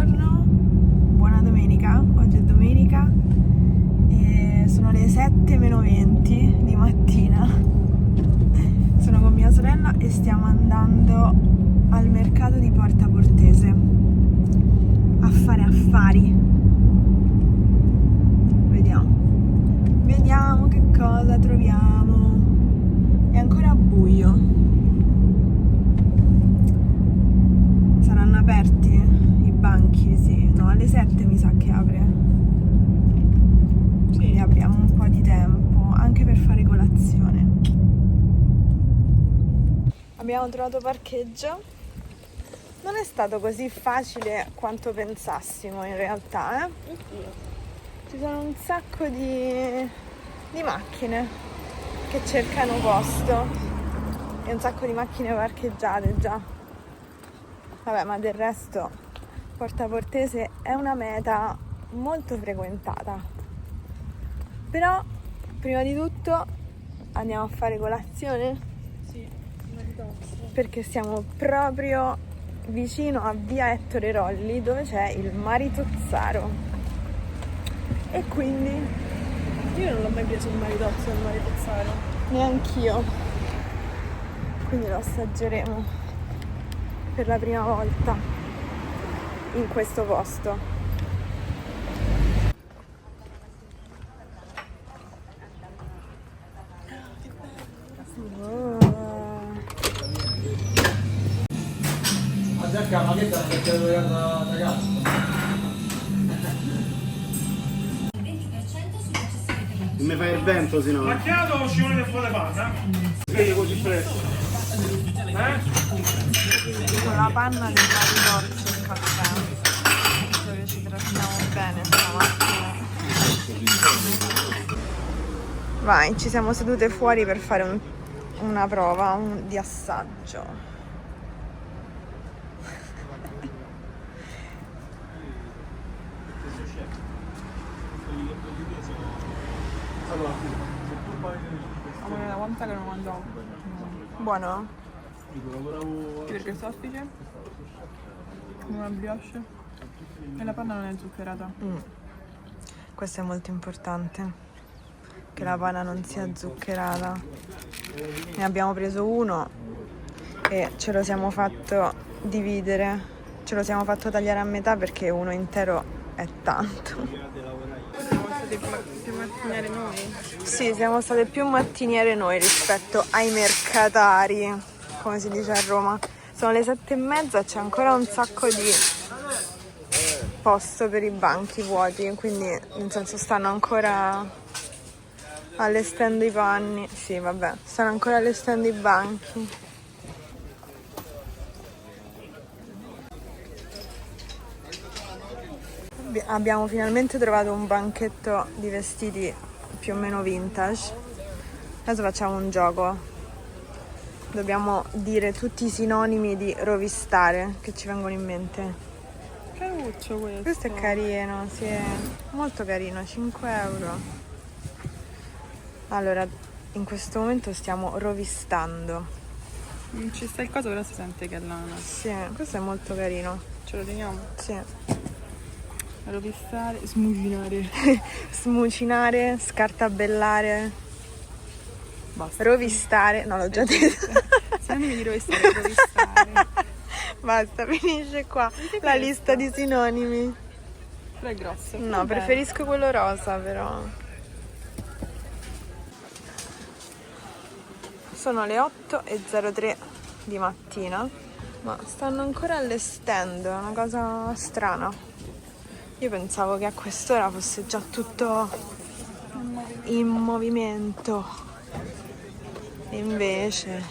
buongiorno, buona domenica, oggi è domenica e sono le 7:20 di mattina. Sono con mia sorella e stiamo andando al mercato di Porta Portese a fare affari. Vediamo che cosa troviamo. È ancora buio. Saranno aperti i banchi? Sì, no, alle 7 mi sa che apre. Quindi abbiamo un po' di tempo anche per fare colazione. Abbiamo trovato parcheggio. Non è stato così facile quanto pensassimo in realtà, Ci sono un sacco di macchine che cercano posto e un sacco di macchine parcheggiate già. Vabbè, ma del resto Porta Portese è una meta molto frequentata. Però, prima di tutto, andiamo a fare colazione? Sì, maritozzo. Perché siamo proprio vicino a via Ettore Rolli, dove c'è il Maritozzaro. E quindi Io non l'ho mai preso il maritozzo e il maritozzaro. neanch'io. Quindi lo assaggeremo per la prima volta in questo posto. Oh. Ma che sta facendo ragazzi? Non mi fai il vento, se no. Macchiato o scivoli del fuoco di panna? Vedi così presto? Con la panna di maridozzo il caffè. Penso che ci trattiamo bene stamattina. Vai, ci siamo sedute fuori per fare una prova di assaggio. Amore, da quant'è che non mangiavo? Buono? Sì, perché il soffice, una brioche e la panna non è zuccherata. Questo è molto importante, che la panna non sia zuccherata. Ne abbiamo preso uno e ce lo siamo fatto dividere, ce lo siamo fatto tagliare a metà perché uno intero è tanto. Siamo state più mattiniere noi. Sì, siamo state più mattiniere noi rispetto ai mercatari, come si dice a Roma. Sono le 7:30, c'è ancora un sacco di posto per i banchi vuoti, quindi nel senso stanno ancora allestendo i panni. Sì, vabbè, stanno ancora allestendo i banchi. Abbiamo finalmente trovato un banchetto di vestiti più o meno vintage. Adesso facciamo un gioco. Dobbiamo dire tutti i sinonimi di rovistare che ci vengono in mente. Caruccio questo. Questo è carino, sì, è molto carino, 5 euro. Allora, in questo momento stiamo rovistando. Ci sta il coso, però si sente che è lana. Sì, questo è molto carino. Ce lo teniamo? Sì. Rovistare, smucinare. Smucinare, scartabellare, Basta. rovistare. No, l'ho già detto. Sinonimi di rovistare, rovistare. Basta, finisce qua la lista di sinonimi. Però è grosso. No, Vabbè. preferisco quello rosa però. Sono le 8:03 di mattina, ma stanno ancora allestendo, è una cosa strana. Io pensavo che a quest'ora fosse già tutto in movimento. E invece...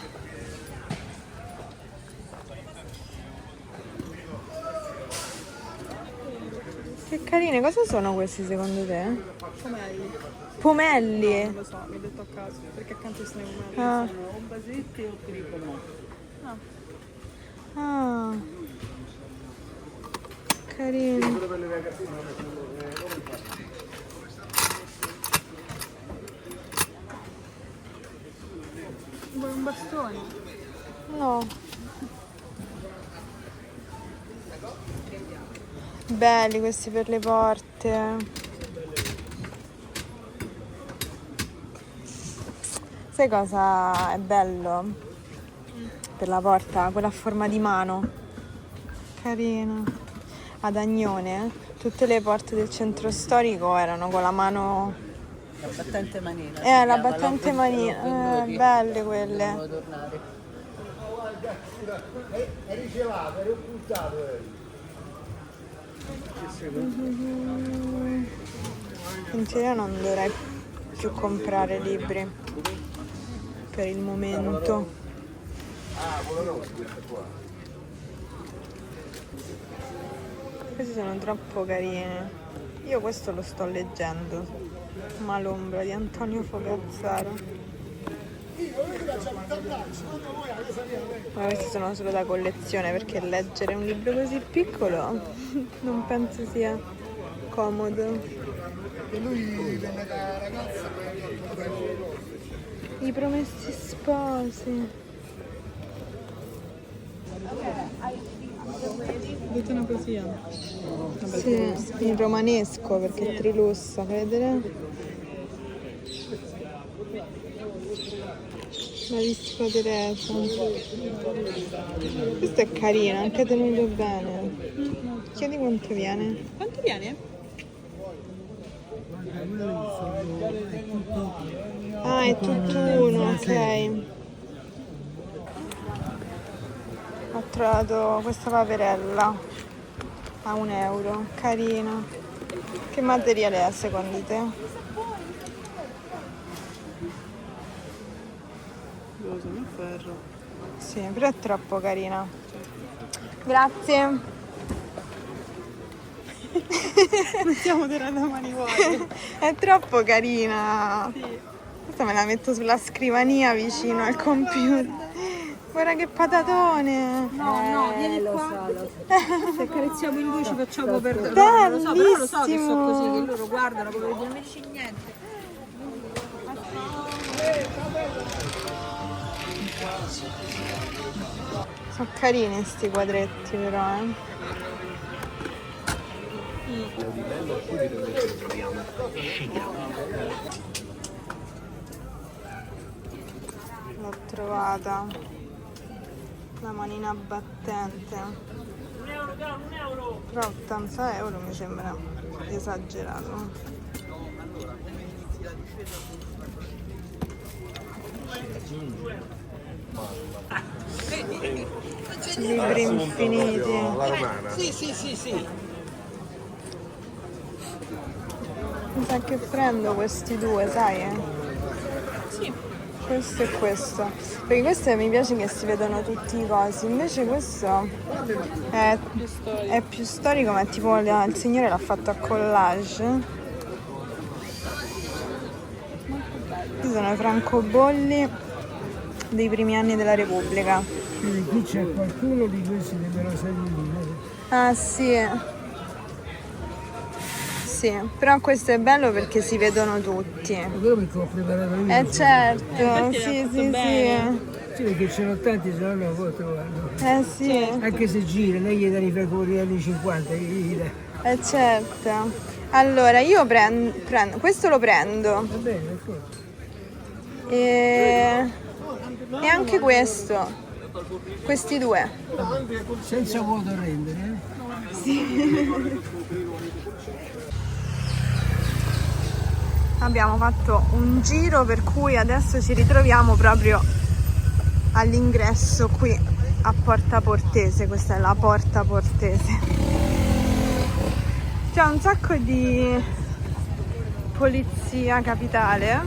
Che carine, cosa sono questi secondo te? Pomelli. Pomelli? Non lo so, mi ho detto a caso, perché accanto sono i pomelli. Ah. Sono o basetti o pericolo. Ah, carini. Vuoi un bastone? No. Belli questi per le porte. Sai cosa è bello? Per la porta, quella a forma di mano. Carino. Ad Agnone, tutte le porte del centro storico erano con la mano. La battente manina. La battente manina. Belle quelle. Devo tornare. Quindi io non dovrei più comprare libri per il momento. Questi sono troppo carini. Io questo lo sto leggendo. Malombra di Antonio Fogazzaro. Ma questi sono solo da collezione, perché leggere un libro così piccolo non penso sia comodo. E lui venne da ragazza. I Promessi Sposi. Dite una poesia. Sì, in romanesco perché è trilussa, fai vedere? La Vispa Teresa. Questo è carino, anche tenuto bene. Chiedi quanto viene? Quanto viene? Ah, è tutt'uno, ok. Ho trovato questa paperella a €1, carina. Che materiale è secondo te? Lo so, è ferro. Sì, però è troppo carina. Grazie. Mettiamo della mani vuote. È troppo carina. Questa me la metto sulla scrivania vicino al computer. Guarda che patatone. No, vieni qua. Se carezziamo in due ci facciamo perdere. Bellissimo. Lo so, però lo so che so così, che loro guardano come non mi dici niente. Sono carini sti quadretti però, L'ho trovata. La manina battente. Però €80 mi sembra esagerato. Libri infiniti. Sì. Mi sa che prendo questi due, sai? Sì. Questo e questo. Perché questo mi piace che si vedono tutti i cosi. Invece questo è più storico, ma è tipo il signore l'ha fatto a collage. Questi sono i francobolli dei primi anni della Repubblica. Quindi qui c'è qualcuno di questi che me lo sai dire. Ah sì. Sì, però questo è bello perché si vedono tutti. Quello perché ho preparato io. Certo, sì. Sì, perché ce n'ho tanti, se no non può trovare. Sì, Anche se gira, lei gli dà i fragori anni 50, gli dà. certo. Allora, io prendo, questo lo prendo. Va bene, d'accordo. E anche questo. Questi due. Senza vuoto a rendere, Abbiamo fatto un giro per cui adesso ci ritroviamo proprio all'ingresso qui a Porta Portese. Questa è la Porta Portese. C'è un sacco di polizia capitale,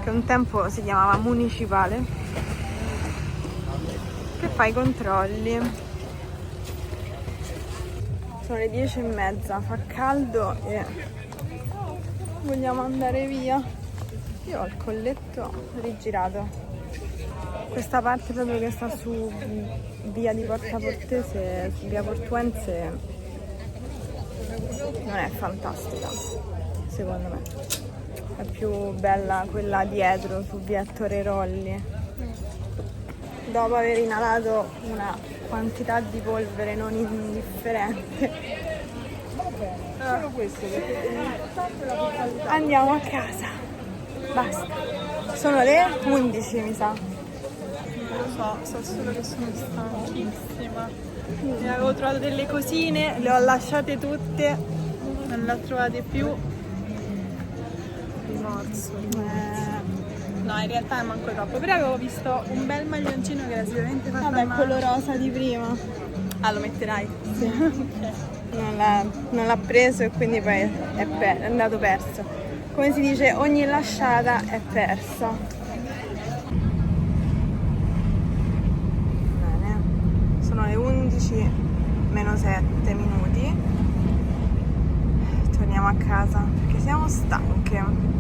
che un tempo si chiamava municipale, che fa i controlli. Sono le 10:30, fa caldo e vogliamo andare via. Io ho il colletto rigirato. Questa parte proprio che sta su via di Porta Portese, su via Portuense, non è fantastica, secondo me. È più bella quella dietro, su via Ettore Rolli. Dopo aver inalato una quantità di polvere non indifferente, Solo questo, perché Andiamo a casa. Basta. Sono le 11, mi sa. non lo so solo che sono stanchissima. E avevo trovato delle cosine, le ho lasciate tutte, non le ho trovate più. Rimorso. No, in realtà è manco troppo, però avevo visto un bel maglioncino che era sicuramente fatto a Vabbè, mano. quello rosa di prima. Ah, lo metterai? Non l'ha preso e quindi poi è andato perso. Come si dice, ogni lasciata è persa. Bene, sono le 11 meno 7 minuti. Torniamo a casa perché siamo stanche.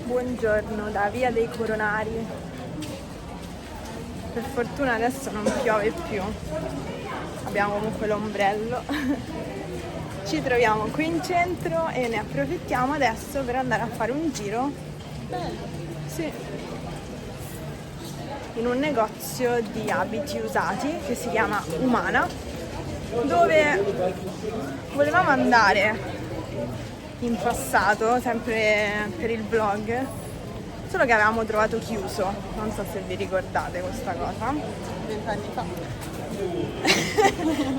Buongiorno da Via dei Coronari. Per fortuna adesso non piove più. Abbiamo comunque l'ombrello. Ci troviamo qui in centro e ne approfittiamo adesso per andare a fare un giro. Bello. Sì. In un negozio di abiti usati che si chiama Umana, dove volevamo andare in passato, sempre per il vlog, solo che avevamo trovato chiuso. Non so se vi ricordate questa cosa. 20 anni fa.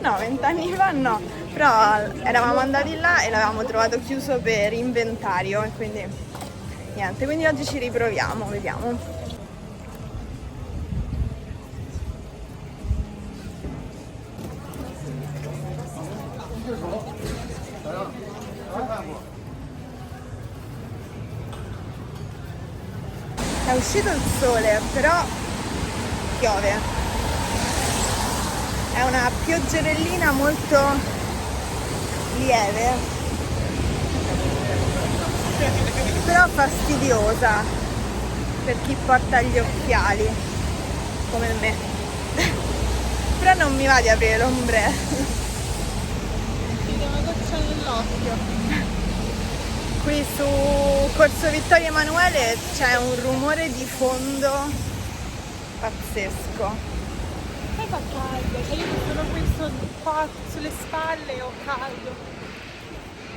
No, 20 anni fa no, però eravamo andati là e l'avevamo trovato chiuso per inventario e quindi niente, quindi oggi ci riproviamo, vediamo. È uscito il sole, però piove. È una pioggerellina molto lieve, però fastidiosa per chi porta gli occhiali, come me. Però non mi va di aprire l'ombrello. Ti do una goccia nell'occhio. Qui su Corso Vittorio Emanuele c'è un rumore di fondo pazzesco. Poi fa caldo, cioè io mi sono questo qua sulle spalle e ho caldo.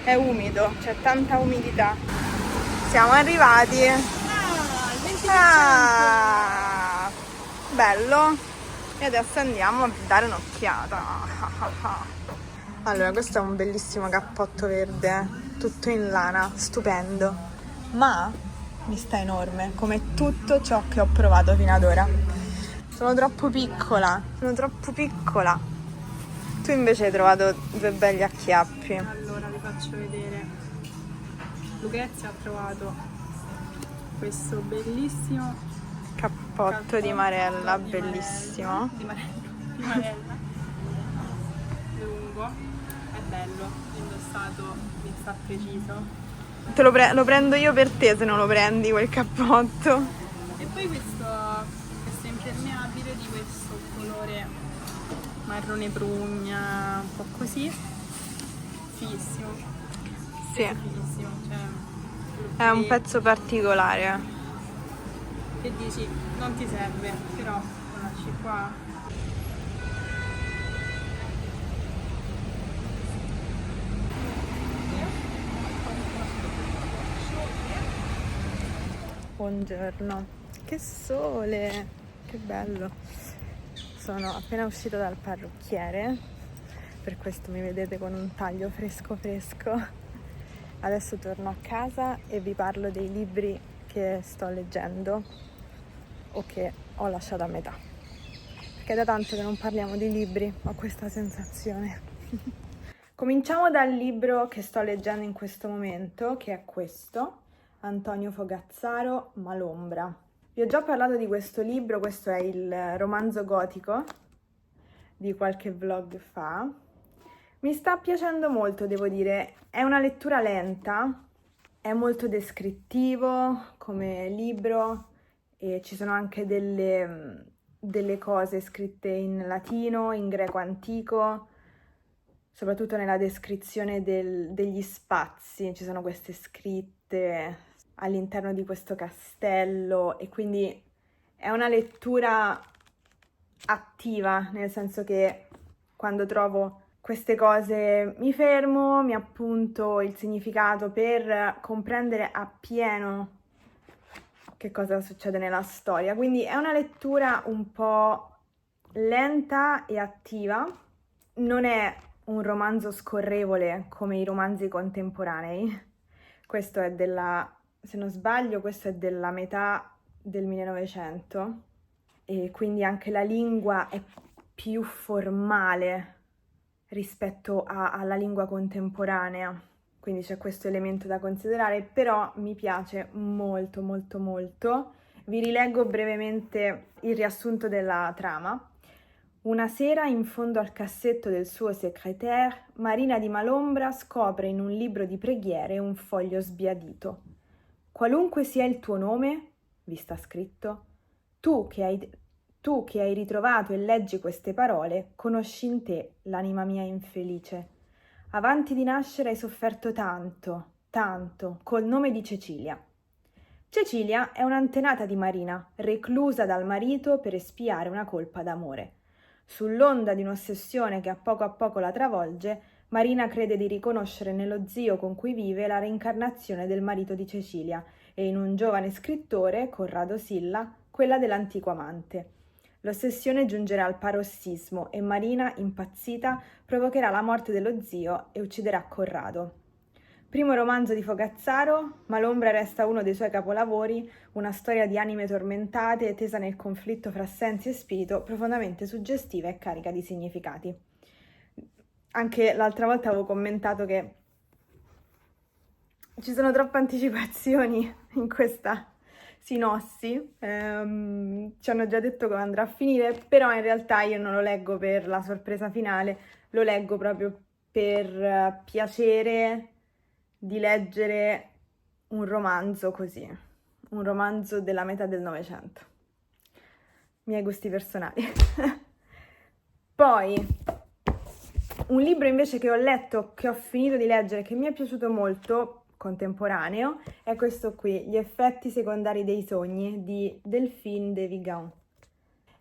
È umido, c'è tanta umidità. Siamo arrivati. Ah, il 20%. Ah, bello. E adesso andiamo a dare un'occhiata. Allora, questo è un bellissimo cappotto verde, tutto in lana, stupendo. Ma mi sta enorme, come tutto ciò che ho provato fino ad ora. Sono troppo piccola. Tu invece hai trovato due belli acchiappi. Allora vi faccio vedere. Lucrezia ha trovato questo bellissimo Cappotto di Marella, bellissimo. Di Marella. Lungo, è bello, indossato, mi sta preciso. Lo prendo io per te se non lo prendi quel cappotto. E poi questo impermeabile di questo colore marrone prugna, un po' così. Fighissimo. Sì, Fighissimo, cioè, è un pezzo particolare. che dici, non ti serve, però lo lasci qua. Buongiorno, che sole, che bello. Sono appena uscita dal parrucchiere, per questo mi vedete con un taglio fresco. Adesso torno a casa e vi parlo dei libri che sto leggendo o che ho lasciato a metà, perché è da tanto che non parliamo di libri, ho questa sensazione. Cominciamo dal libro che sto leggendo in questo momento, che è questo, Antonio Fogazzaro, Malombra. Vi ho già parlato di questo libro, questo è il romanzo gotico di qualche vlog fa. Mi sta piacendo molto, devo dire, è una lettura lenta, è molto descrittivo come libro e ci sono anche delle cose scritte in latino, in greco antico, soprattutto nella descrizione degli spazi, ci sono queste scritte all'interno di questo castello e quindi è una lettura attiva, nel senso che quando trovo queste cose mi fermo, mi appunto il significato per comprendere appieno che cosa succede nella storia. Quindi è una lettura un po' lenta e attiva, non è un romanzo scorrevole come i romanzi contemporanei. Questo è se non sbaglio, questo è della metà del 1900 e quindi anche la lingua è più formale rispetto alla lingua contemporanea, quindi c'è questo elemento da considerare, però mi piace molto molto molto. Vi rileggo brevemente il riassunto della trama. Una sera, in fondo al cassetto del suo secrétaire, Marina di Malombra scopre in un libro di preghiere un foglio sbiadito. Qualunque sia il tuo nome, vi sta scritto, tu che hai ritrovato e leggi queste parole, conosci in te l'anima mia infelice. Avanti di nascere hai sofferto tanto, tanto, col nome di Cecilia. Cecilia è un'antenata di Marina, reclusa dal marito per espiare una colpa d'amore. Sull'onda di un'ossessione che a poco la travolge, Marina crede di riconoscere nello zio con cui vive la reincarnazione del marito di Cecilia e in un giovane scrittore, Corrado Silla, quella dell'antico amante. L'ossessione giungerà al parossismo e Marina, impazzita, provocherà la morte dello zio e ucciderà Corrado. Primo romanzo di Fogazzaro, Malombra resta uno dei suoi capolavori, una storia di anime tormentate tesa nel conflitto fra sensi e spirito, profondamente suggestiva e carica di significati. Anche l'altra volta avevo commentato che ci sono troppe anticipazioni in questa sinossi, ci hanno già detto come andrà a finire, però in realtà io non lo leggo per la sorpresa finale, lo leggo proprio per piacere di leggere un romanzo così, un romanzo della metà del Novecento. Miei gusti personali. Poi, un libro invece che ho letto, che ho finito di leggere, che mi è piaciuto molto, contemporaneo, è questo qui, Gli effetti secondari dei sogni di Delphine de Vigan.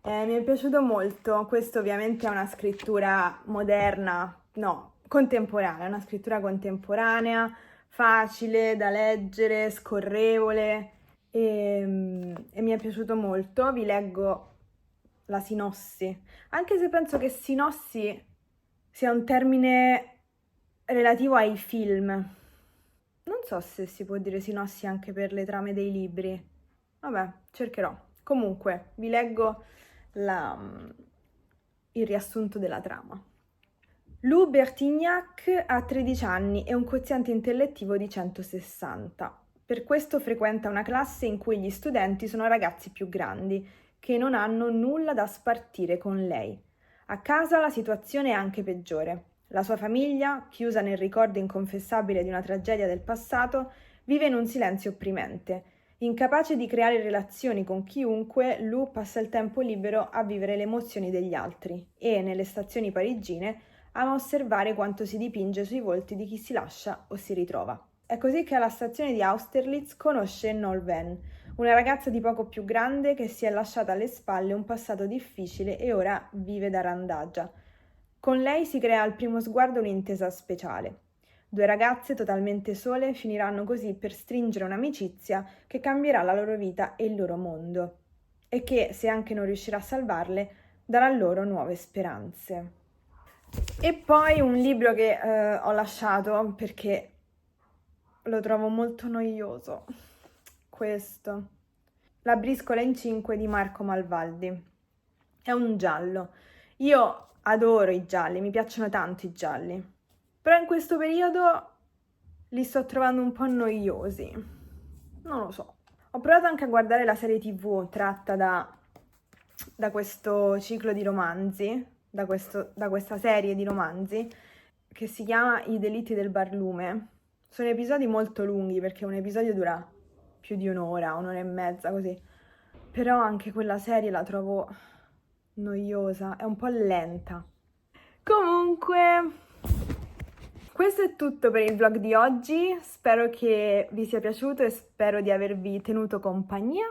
Mi è piaciuto molto, questo ovviamente è una scrittura moderna, no, contemporanea, una scrittura contemporanea, facile da leggere, scorrevole e mi è piaciuto molto. Vi leggo la sinossi, anche se penso che sinossi sia un termine relativo ai film. Non so se si può dire sinossi anche per le trame dei libri. Vabbè, cercherò. Comunque, vi leggo il riassunto della trama. Lou Bertignac ha 13 anni e un quoziente intellettivo di 160. Per questo frequenta una classe in cui gli studenti sono ragazzi più grandi, che non hanno nulla da spartire con lei. A casa la situazione è anche peggiore. La sua famiglia, chiusa nel ricordo inconfessabile di una tragedia del passato, vive in un silenzio opprimente. Incapace di creare relazioni con chiunque, Lou passa il tempo libero a vivere le emozioni degli altri e, nelle stazioni parigine, ama osservare quanto si dipinge sui volti di chi si lascia o si ritrova. È così che alla stazione di Austerlitz conosce Nolwenn, una ragazza di poco più grande che si è lasciata alle spalle un passato difficile e ora vive da randagia. Con lei si crea al primo sguardo un'intesa speciale. Due ragazze totalmente sole finiranno così per stringere un'amicizia che cambierà la loro vita e il loro mondo e che, se anche non riuscirà a salvarle, darà loro nuove speranze. E poi un libro che ho lasciato perché lo trovo molto noioso. Questo. La briscola in 5 di Marco Malvaldi. È un giallo. Io adoro i gialli, mi piacciono tanto i gialli, però in questo periodo li sto trovando un po' noiosi, non lo so. Ho provato anche a guardare la serie TV tratta da questo ciclo di romanzi, da questa serie di romanzi, che si chiama I delitti del barlume. Sono episodi molto lunghi, perché un episodio dura più di un'ora e mezza, così. Però anche quella serie la trovo noiosa, è un po' lenta. Comunque, questo è tutto per il vlog di oggi, spero che vi sia piaciuto e spero di avervi tenuto compagnia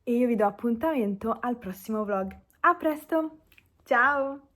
e io vi do appuntamento al prossimo vlog. A presto, ciao!